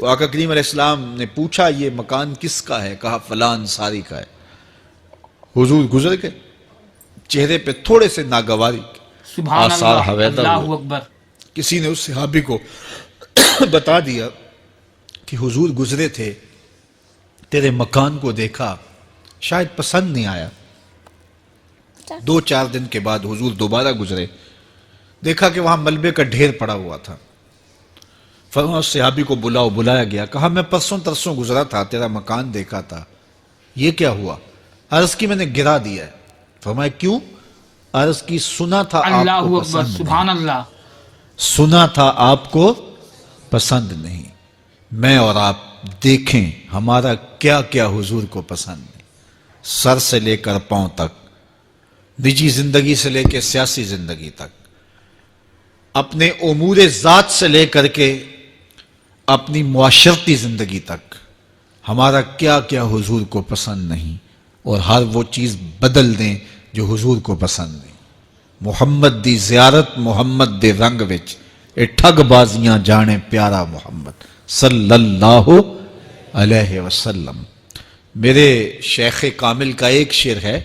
تو آقا کریم علیہ السلام نے پوچھا یہ مکان کس کا ہے؟ کہا فلاں انصاری کا ہے۔ حضور گزر گئے، چہرے پہ تھوڑے سے ناگواری سبحان آثار اللہ، حویدہ اللہ ہوئے۔ اکبر۔ کسی نے اس صحابی کو بتا دیا کہ حضور گزرے تھے، تیرے مکان کو دیکھا، شاید پسند نہیں آیا۔ 2-4 دن کے بعد حضور دوبارہ گزرے، دیکھا کہ وہاں ملبے کا ڈھیر پڑا ہوا تھا۔ فرمایا اس صحابی کو بلایا گیا، کہا میں پرسوں ترسوں گزرا تھا، تیرا مکان دیکھا تھا، یہ کیا ہوا؟ عرض کی میں نے گرا دیا ہے۔ فرمایا کیوں؟ عرض کی سنا تھا آپ اللہ کو اکبر، پسند نہیں، سبحان اللہ۔ سنا تھا آپ کو پسند نہیں، میں اور آپ دیکھیں ہمارا کیا کیا حضور کو پسند نہیں، سر سے لے کر پاؤں تک، نجی زندگی سے لے کے سیاسی زندگی تک، اپنے امور ذات سے لے کر کے اپنی معاشرتی زندگی تک، ہمارا کیا کیا حضور کو پسند نہیں، اور ہر وہ چیز بدل دیں جو حضور کو پسند نہیں۔ محمد دی زیارت محمد دے رنگ وچ، اے ٹھگ بازیاں جانے پیارا محمد صلی اللہ علیہ وسلم۔ میرے شیخ کامل کا ایک شعر ہے،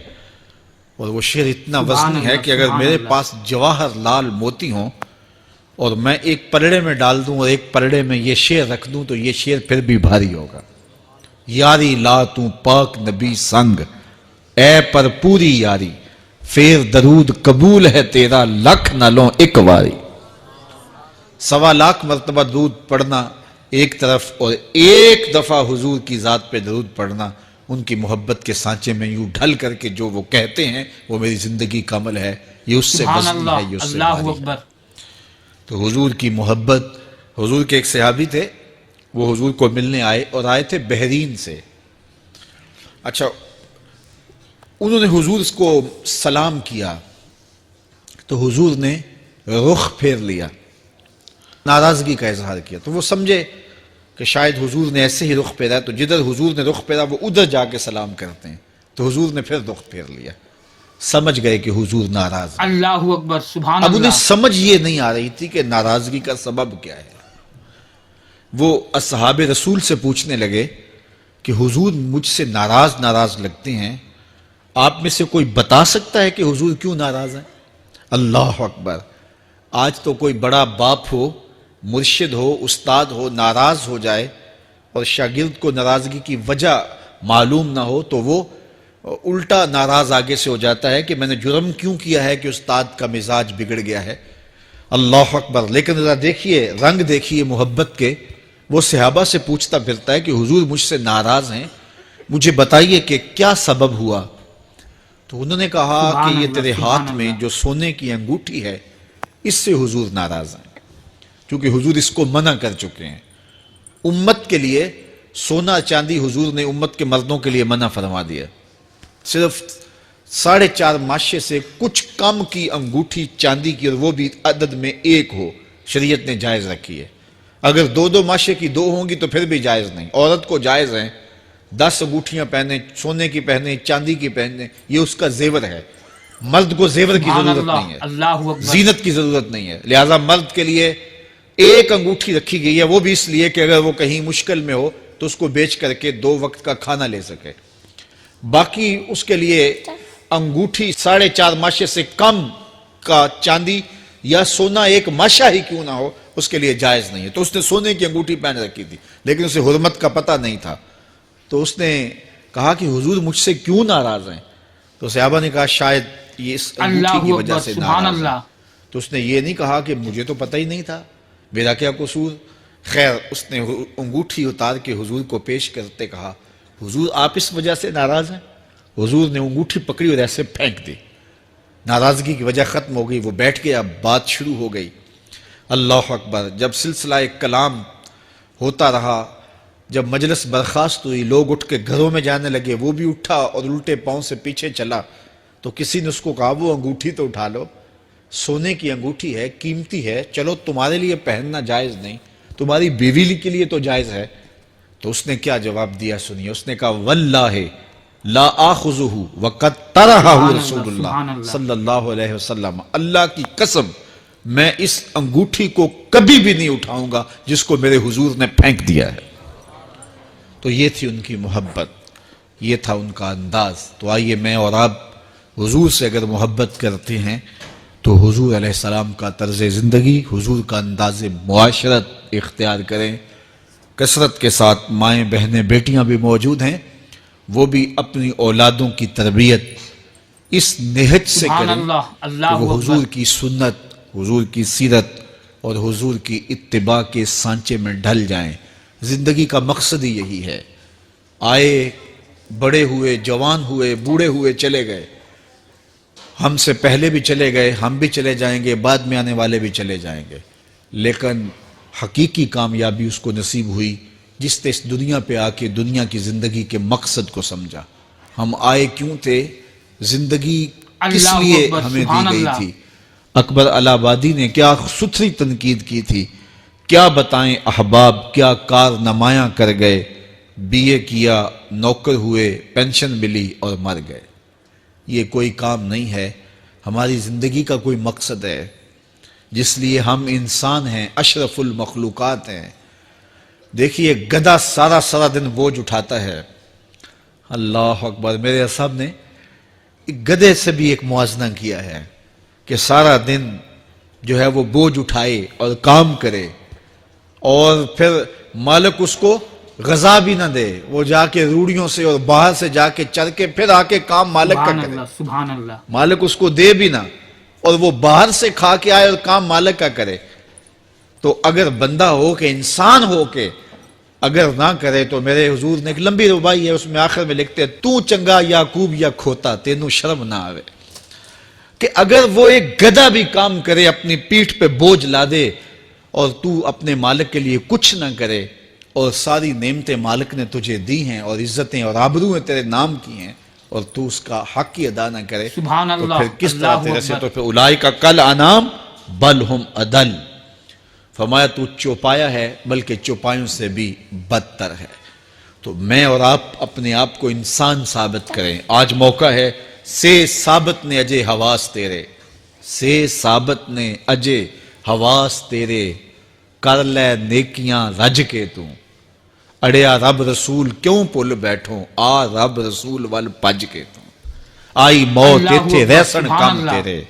اور وہ شعر اتنا وزنی ہے کہ اگر میرے پاس جواہر لال موتی ہوں اور میں ایک پلڑے میں ڈال دوں اور ایک پلڑے میں یہ شعر رکھ دوں تو یہ شعر پھر بھی بھاری ہوگا۔ یاری لا تو پاک نبی سنگ، اے پر پوری یاری، پھر درود قبول ہے تیرا لکھ نہ لوں ایک واری۔ 1.25 لاکھ مرتبہ درود پڑھنا ایک طرف، اور ایک دفعہ حضور کی ذات پہ درود پڑھنا، ان کی محبت کے سانچے میں یوں ڈھل کر کے جو وہ کہتے ہیں وہ میری زندگی کا عمل ہے، یہ اس سے سبحان وزنی اللہ، ہے، یہ اس سے اللہ بھاری ہے۔ اکبر۔ تو حضور کی محبت، حضور کے ایک صحابی تھے، وہ حضور کو ملنے آئے، اور آئے تھے بحرین سے۔ اچھا، انہوں نے حضور کو سلام کیا تو حضور نے رخ پھیر لیا، ناراضگی کا اظہار کیا، تو وہ سمجھے کہ شاید حضور نے ایسے ہی رخ پھیرا، تو جدھر حضور نے رخ پھیرا وہ ادھر جا کے سلام کرتے ہیں، تو حضور نے پھر رخ پھیر لیا، سمجھ گئے کہ حضور ناراض ہیں۔ اللہ اکبر، سبحان اب انہیں اللہ۔ سمجھ یہ نہیں آ رہی تھی کہ ناراضگی کا سبب کیا ہے۔ وہ اصحاب رسول سے پوچھنے لگے کہ حضور مجھ سے ناراض لگتے ہیں، آپ میں سے کوئی بتا سکتا ہے کہ حضور کیوں ناراض ہیں؟ اللہ اکبر! آج تو کوئی بڑا باپ ہو، مرشد ہو، استاد ہو، ناراض ہو جائے اور شاگرد کو ناراضگی کی وجہ معلوم نہ ہو تو وہ الٹا ناراض آگے سے ہو جاتا ہے کہ میں نے جرم کیوں کیا ہے کہ استاد کا مزاج بگڑ گیا ہے۔ اللہ اکبر! لیکن ذرا دیکھیے، رنگ دیکھیے محبت کے، وہ صحابہ سے پوچھتا پھرتا ہے کہ حضور مجھ سے ناراض ہیں، مجھے بتائیے کہ کیا سبب ہوا؟ تو انہوں نے کہا کہ یہ تیرے ہاتھ میں جو سونے کی انگوٹھی ہے، اس سے حضور ناراض ہیں، کیونکہ حضور اس کو منع کر چکے ہیں۔ امت کے لیے سونا چاندی حضور نے امت کے مردوں کے لیے منع فرما دیا، صرف 4.5 ماشے سے کچھ کم کی انگوٹھی چاندی کی، اور وہ بھی عدد میں 1 ہو، شریعت نے جائز رکھی ہے۔ اگر 2 ماشے کی 2 ہوں گی تو پھر بھی جائز نہیں۔ عورت کو جائز ہیں 10 انگوٹھیاں پہنے، سونے کی پہنے، چاندی کی پہنے، یہ اس کا زیور ہے۔ مرد کو زیور کی سبحان ضرورت اللہ، نہیں ہے، اللہ اکبر۔ زینت کی ضرورت نہیں ہے، لہٰذا مرد کے لیے 1 انگوٹھی رکھی گئی ہے، وہ بھی اس لیے کہ اگر وہ کہیں مشکل میں ہو تو اس کو بیچ کر کے 2 وقت کا کھانا لے سکے۔ باقی اس کے لیے انگوٹھی 4.5 ماشے سے کم کا چاندی یا سونا 1 ماشا ہی کیوں نہ ہو، اس کے لیے جائز نہیں ہے۔ تو اس نے سونے کی انگوٹھی پہن رکھی تھی، لیکن اسے حرمت کا پتہ نہیں تھا، تو اس نے کہا کہ حضور مجھ سے کیوں ناراض ہیں؟ تو صحابہ نے کہا شاید یہ اس انگوٹھی کی وجہ سے سبحان ناراض ہیں۔ اللہ۔ تو اس نے یہ نہیں کہا کہ مجھے تو پتہ ہی نہیں تھا، میرا کیا قصور؟ خیر، اس نے انگوٹھی اتار کے حضور کو پیش کرتے کہا حضور آپ اس وجہ سے ناراض ہیں؟ حضور نے انگوٹھی پکڑی اور ایسے پھینک دی، ناراضگی کی وجہ ختم ہو گئی، وہ بیٹھ گیا، بات شروع ہو گئی۔ اللہ اکبر! جب سلسلہ کلام ہوتا رہا، جب مجلس برخاست ہوئی، لوگ اٹھ کے گھروں میں جانے لگے، وہ بھی اٹھا اور الٹے پاؤں سے پیچھے چلا، تو کسی نے اس کو کہا وہ انگوٹھی تو اٹھا لو، سونے کی انگوٹھی ہے، قیمتی ہے، چلو تمہارے لیے پہننا جائز نہیں، تمہاری بیوی کے لیے تو جائز ہے۔ تو اس نے کیا جواب دیا سنیے، اس نے کہا واللہ لا آخذہ وقد طرحہ رسول اللہ صلی اللہ علیہ وسلم، اللہ کی قسم میں اس انگوٹھی کو کبھی بھی نہیں اٹھاؤں گا جس کو میرے حضور نے پھینک دیا ہے۔ تو یہ تھی ان کی محبت، یہ تھا ان کا انداز۔ تو آئیے میں اور آپ حضور سے اگر محبت کرتے ہیں تو حضور علیہ السلام کا طرز زندگی، حضور کا انداز معاشرت اختیار کریں۔ کثرت کے ساتھ مائیں بہنیں بیٹیاں بھی موجود ہیں، وہ بھی اپنی اولادوں کی تربیت اس نہج سے سبحان کریں اللہ، اللہ کہ وہ اکبر۔ حضور کی سنت، حضور کی سیرت اور حضور کی اتباع کے سانچے میں ڈھل جائیں۔ زندگی کا مقصد ہی یہی ہے۔ آئے، بڑے ہوئے، جوان ہوئے، بوڑھے ہوئے، چلے گئے، ہم سے پہلے بھی چلے گئے، ہم بھی چلے جائیں گے، بعد میں آنے والے بھی چلے جائیں گے، لیکن حقیقی کامیابی اس کو نصیب ہوئی جس نے اس دنیا پہ آ کے دنیا کی زندگی کے مقصد کو سمجھا۔ ہم آئے کیوں تھے، زندگی کس اللہ لیے اکبر، ہمیں دی سبحان گئی اللہ۔ تھی۔ اکبر الہ آبادی نے کیا ستھری تنقید کی تھی، کیا بتائیں احباب، کیا کارنمایاں کر گئے، بی اے کیا، نوکر ہوئے، پینشن ملی اور مر گئے۔ یہ کوئی کام نہیں ہے، ہماری زندگی کا کوئی مقصد ہے جس لیے ہم انسان ہیں، اشرف المخلوقات ہیں۔ دیکھیے گدھا سارا دن بوجھ اٹھاتا ہے، اللہ اکبر۔ میرے اصحاب نے ایک گدھے سے بھی ایک موازنہ کیا ہے کہ سارا دن جو ہے وہ بوجھ اٹھائے اور کام کرے اور پھر مالک اس کو غذا بھی نہ دے، وہ جا کے روڑیوں سے اور باہر سے جا کے چر کے پھر آ کے کام مالک کا سبحان کرے، اللہ، سبحان اللہ۔ مالک اس کو دے بھی نہ اور وہ باہر سے کھا کے آئے اور کام مالک کا کرے۔ تو اگر بندہ ہو کے، انسان ہو کے اگر نہ کرے تو میرے حضور نے ایک لمبی ربائی ہے، اس میں آخر میں لکھتے ہیں تو چنگا یعقوب یا کھوتا تینوں شرم نہ آوے، کہ اگر وہ ایک گدھا بھی کام کرے، اپنی پیٹھ پہ بوجھ لا دے اور تو اپنے مالک کے لیے کچھ نہ کرے، اور ساری نعمتیں مالک نے تجھے دی ہیں اور عزتیں اور آبرویں تیرے نام کی ہیں اور تو اس کا حق ہی ادا نہ کرے، سبحان تو اللہ، پھر کس طرح اللہ تیرے سے؟ اکبر۔ تو پھر اولئک کل انعام بل ہم اضل، فرمایا تو چوپایا ہے بلکہ چوپایوں سے بھی بدتر ہے۔ تو میں اور آپ اپنے آپ کو انسان ثابت کریں۔ آج موقع ہے، سے ثابت نے اجے حواس تیرے، سے ثابت نے اجے حواس تیرے، کر لے نیکیاں رج کے تو، اڑیا رب رسول کیوں پل بیٹھوں، آ رب رسول ول پج کے تو، آئی موت اللہ ایتھے اکبر، رہسن سبحان کم اللہ۔ تیرے۔